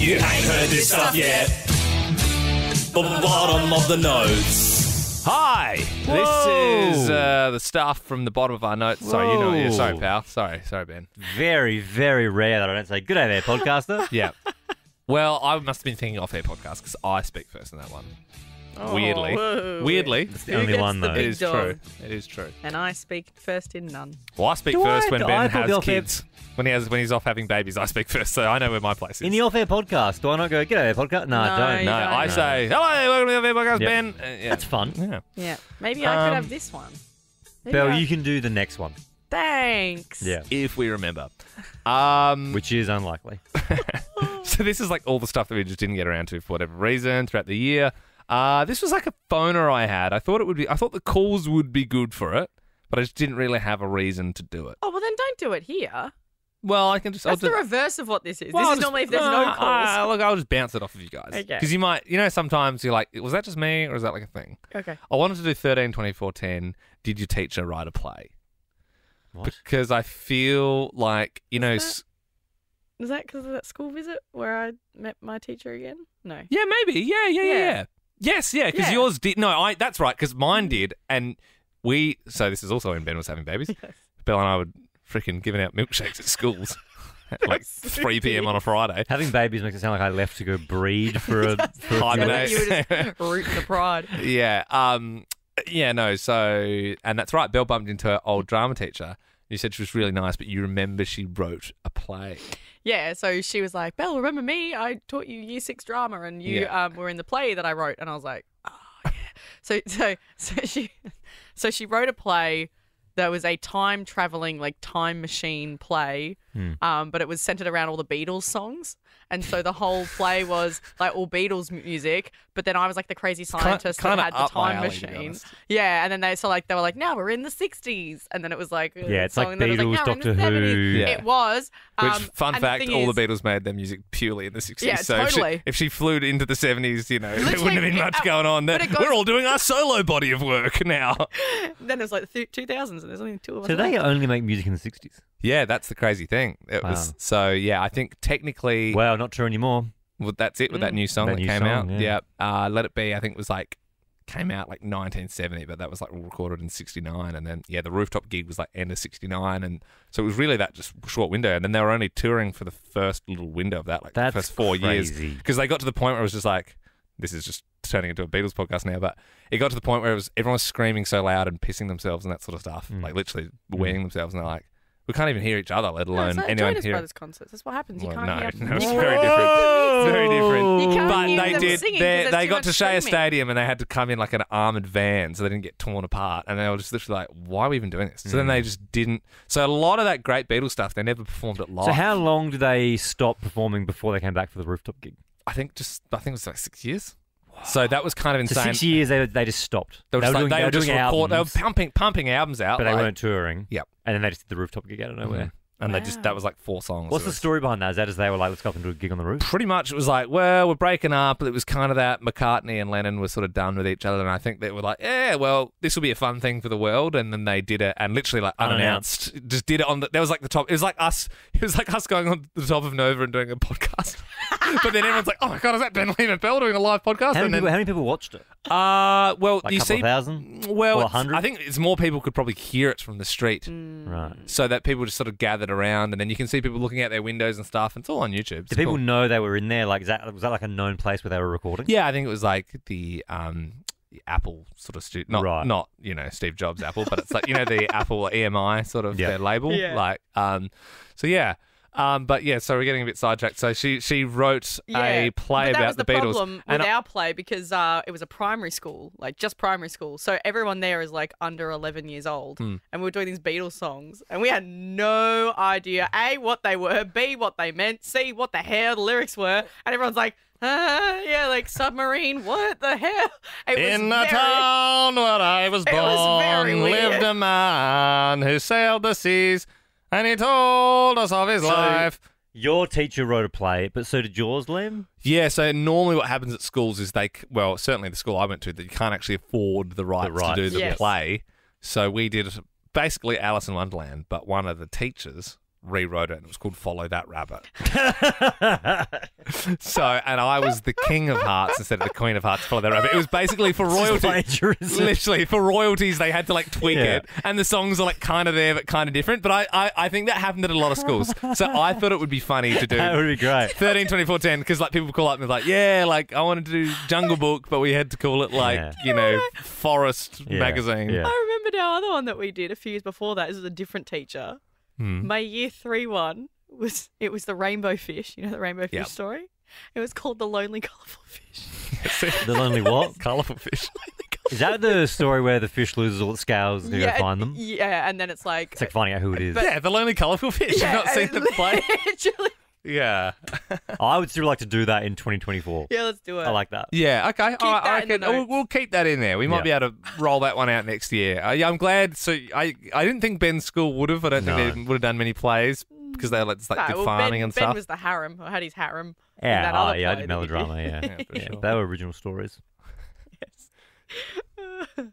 You ain't heard this stuff yet. The bottom of the notes. Hi, this is the stuff from the bottom of our notes. Sorry, you know. Yeah, sorry, pal. Sorry, Ben. Very, very rare that I don't say good day there, podcaster. Yeah. Well, I must have been thinking off-air podcast because I speak first in that one. Weirdly. It's the only one, though. It is true. It is true. And I speak first in none. Well, I speak first when Ben has kids. When he's off having babies, I speak first, so I know where my place is. In the off-air podcast, do I not go, g'day there, podcast? No, I don't. No, I say, hello, welcome to the off-air podcast, Yep. Ben. That's fun. Yeah. Yeah. Maybe I could have this one. Maybe Belle, you can do the next one. Thanks. Yeah. If we remember. Which is unlikely. So this is like all the stuff that we just didn't get around to for whatever reason throughout the year. This was like a phoner I had. I thought the calls would be good for it, but I just didn't really have a reason to do it. Oh, well, then don't do it here. Well, I can just... That's the reverse of what this is. Well, this is normally if there's no calls. Look, I'll just bounce it off of you guys. Okay. Because you might... sometimes you're like, was that just me or is that like a thing? Okay. I wanted to do 13, 24, 10. Did your teacher write a play? What? Because I feel like, Is that because of that school visit where I met my teacher again? No. Yeah, maybe. Yeah. Yes, yeah, because yours did. No, that's right, because mine did. And so this is also when Ben was having babies. Yes. Belle and I would freaking giving out milkshakes at schools at like 3 p.m. on a Friday. Having babies makes it sound like I left to go breed for a Hibernate. You were just rooting the pride. Yeah. So, and that's right, Belle bumped into her old drama teacher. You said she was really nice, but you remember she wrote a play. Yeah, so she was like, Belle, remember me? I taught you Year 6 drama and you were in the play that I wrote. And I was like, oh, yeah. So she wrote a play that was a time-traveling, like, time machine play, but it was centered around all the Beatles songs. And so the whole play was, like, all Beatles music, but then I was, like, the crazy scientist that had the time machine. Yeah, and then they were like, now we're in the 60s. And then it was like... it's like and then Beatles, now we're in the Doctor Who. 70s. Yeah. It was. Which, fun and fact, the all thing the is- Beatles made their music purely in the 60s. Yeah, so totally. if she flew into the 70s, there Literally, wouldn't have been much going on. but it goes- We're all doing our solo body of work now. Then it was like the 2000s and there's only two of us. So they only make music in the 60s? Yeah, that's the crazy thing. I think technically... Well, not true anymore. Well, that's it with that new song That that new came song, out. yeah. Let It Be, I think came out like 1970, but that was like recorded in 69. And then, the rooftop gig was like end of 69. And so it was really that just short window. And then they were only touring for the first little window of that, like the first 4 years. Because they got to the point where it was just like, this is just turning into a Beatles podcast now, but it got to the point where everyone was screaming so loud and pissing themselves and that sort of stuff, like literally weeing themselves. And they're like, we can't even hear each other, let alone anyone Jonas hear. Brothers concerts. That's what happens. You can't hear. No, it's very different. Very different. You can't But hear they them did. singing 'cause there's They too got much to Shea screaming. Stadium and they had to come in like an armoured van so they didn't get torn apart. And they were just literally like, "Why are we even doing this?" So then they just didn't. So a lot of that great Beatles stuff, they never performed it live. So how long did they stop performing before they came back for the rooftop gig? I think it was like 6 years. So that was kind of So insane. 6 years they just stopped. They were just doing albums, They were pumping albums out, but they weren't touring. Yep. And then they just did the rooftop gig out of nowhere. And that was like 4 songs. What's the story behind that? Is that as they were like, let's go up and do a gig on the roof? Pretty much it was like, well, we're breaking up. It was kind of that McCartney and Lennon were sort of done with each other. And I think they were like, yeah, well, this will be a fun thing for the world. And then they did it and literally like unannounced, just did it on there was like the top. It was like us going on the top of Nova and doing a podcast. But then everyone's like, oh my God, is that Ben Lee and Belle doing a live podcast? How many people watched it? Well, Like you a couple see, thousand? well, Or 100? I think it's more people could probably hear it from the street. Right. So that people just sort of gathered around and then you can see people looking out their windows and stuff. And it's all on YouTube. It's Did people cool. know they were in there? Like, was that like a known place where they were recording? Yeah, I think it was like the Apple sort of not Steve Jobs Apple, but it's like the Apple EMI sort of their label. Yeah. Like so yeah. But yeah, so we're getting a bit sidetracked. So she wrote a play about the Beatles. That was the problem and with our play because it was a primary school, like just primary school. So everyone there is like under 11 years old. And we were doing these Beatles songs and we had no idea, A, what they were, B, what they meant, C, what the hell the lyrics were. And everyone's like, like submarine, what the hell? It was in the town where I was born lived a man who sailed the seas. And he told us of his life. Your teacher wrote a play, but so did yours, Liam? Yeah, so normally what happens at schools is certainly the school I went to, that you can't actually afford the rights to do the play. So we did basically Alice in Wonderland, but one of the teachers rewrote it and it was called Follow That Rabbit. So, and I was the king of hearts instead of the queen of hearts. Follow that rabbit. It was basically for royalty. Plagiarism. Literally for royalties, they had to like tweak Yeah. it, and the songs are like kind of there but kind of different. But I think that happened at a lot of schools. So I thought it would be funny to do. That would be great. 13, 24, 10, because like people call up and they're like, yeah, like I wanted to do Jungle Book, but we had to call it like, Forest Magazine. Yeah. I remembered our other one that we did a few years before that. This was a different teacher. My year 3 one was the rainbow fish. You know the rainbow fish story? It was called The Lonely Colourful Fish. The lonely what? Colourful fish. Is that the story where the fish loses all its scales and you go find them? Yeah, and then it's like... It's like finding out who it is. Yeah, The Lonely Colourful Fish. You've not seen the play? Literally. Yeah. I would still like to do that in 2024. Yeah, let's do it. I like that. Yeah, okay. All right, that in the notes. we'll keep that in there. We might be able to roll that one out next year. Yeah, I'm glad. So I didn't think Ben's school would have. I don't think they would have done many plays because they did farming and stuff. Ben was the harem, or had his harem. in Yeah, that other I play did that melodrama, Yeah, for sure. They were original stories. Yes.